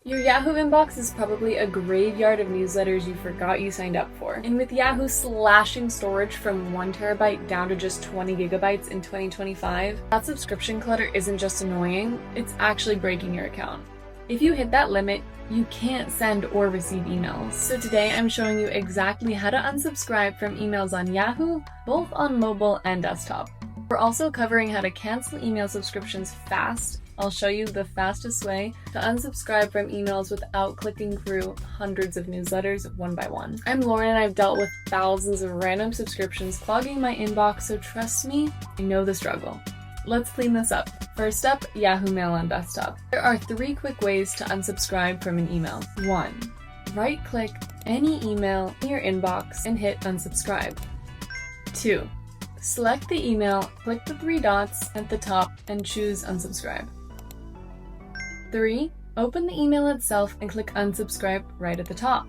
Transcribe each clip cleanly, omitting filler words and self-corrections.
Your Yahoo inbox is probably a graveyard of newsletters you forgot you signed up for. And with Yahoo slashing storage from 1 terabyte down to just 20 gigabytes in 2025, that subscription clutter isn't just annoying, it's actually breaking your account. If you hit that limit, you can't send or receive emails. So today I'm showing you exactly how to unsubscribe from emails on Yahoo, both on mobile and desktop. We're also covering how to cancel email subscriptions fast. I'll show you the fastest way to unsubscribe from emails without clicking through hundreds of newsletters one by one. I'm Lauren and I've dealt with thousands of random subscriptions clogging my inbox, so trust me, I know the struggle. Let's clean this up. First up, Yahoo Mail on desktop. There are 3 quick ways to unsubscribe from an email. 1. Right-click any email in your inbox and hit unsubscribe. 2. Select the email, click the 3 dots at the top and choose unsubscribe. 3. Open the email itself and click unsubscribe right at the top.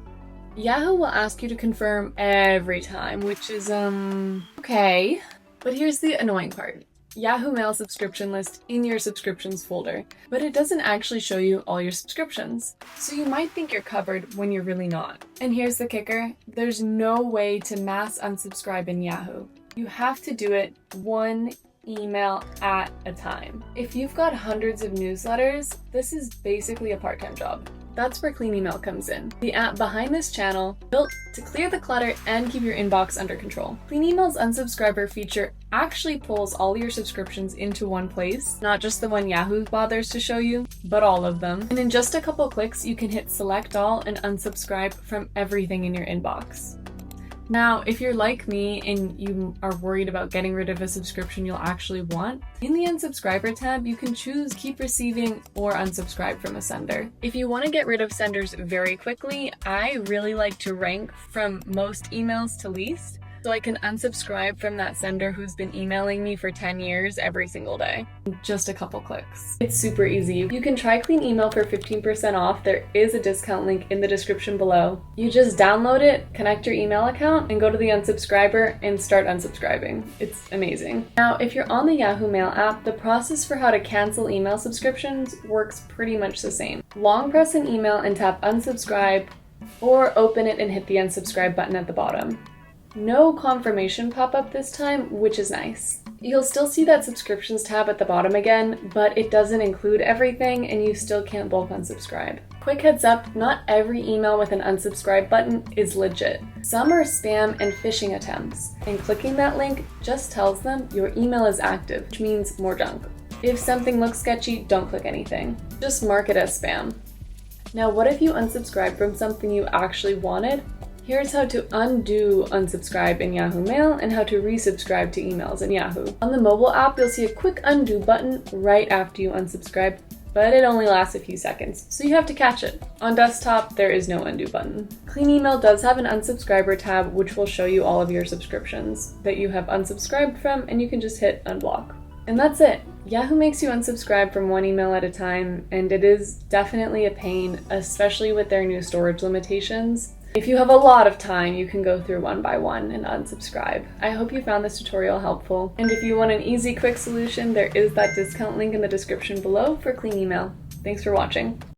Yahoo will ask you to confirm every time, which is, okay. But here's the annoying part. Yahoo Mail subscription list in your subscriptions folder, but it doesn't actually show you all your subscriptions. So you might think you're covered when you're really not. And here's the kicker, there's no way to mass unsubscribe in Yahoo. You have to do it 1 email at a time. If you've got hundreds of newsletters, this is basically a part-time job. That's where Clean Email comes in, the app behind this channel, built to clear the clutter and keep your inbox under control. Clean Email's unsubscriber feature actually pulls all your subscriptions into one place, not just the one Yahoo bothers to show you, but all of them. And in just a couple clicks, you can hit select all and unsubscribe from everything in your inbox. Now, if you're like me and you are worried about getting rid of a subscription you'll actually want, in the unsubscriber tab, you can choose keep receiving or unsubscribe from a sender. If you want to get rid of senders very quickly, I really like to rank from most emails to least, so I can unsubscribe from that sender who's been emailing me for 10 years every single day. Just a couple clicks. It's super easy. You can try Clean Email for 15% off. There is a discount link in the description below. You just download it, connect your email account, and go to the unsubscriber and start unsubscribing. It's amazing. Now, if you're on the Yahoo Mail app, the process for how to cancel email subscriptions works pretty much the same. Long press an email and tap unsubscribe, or open it and hit the unsubscribe button at the bottom. No confirmation pop-up this time, which is nice. You'll still see that subscriptions tab at the bottom again, but it doesn't include everything and you still can't bulk unsubscribe. Quick heads up, not every email with an unsubscribe button is legit. Some are spam and phishing attempts, and clicking that link just tells them your email is active, which means more junk. If something looks sketchy, don't click anything. Just mark it as spam. Now, what if you unsubscribe from something you actually wanted? Here's how to undo unsubscribe in Yahoo Mail and how to resubscribe to emails in Yahoo. On the mobile app, you'll see a quick undo button right after you unsubscribe, but it only lasts a few seconds, so you have to catch it. On desktop, there is no undo button. Clean Email does have an unsubscriber tab, which will show you all of your subscriptions that you have unsubscribed from, and you can just hit unblock. And that's it. Yahoo makes you unsubscribe from 1 email at a time, and it is definitely a pain, especially with their new storage limitations. If you have a lot of time, you can go through one by one and unsubscribe. I hope you found this tutorial helpful, and if you want an easy, quick solution, there is that discount link in the description below for Clean Email. Thanks for watching.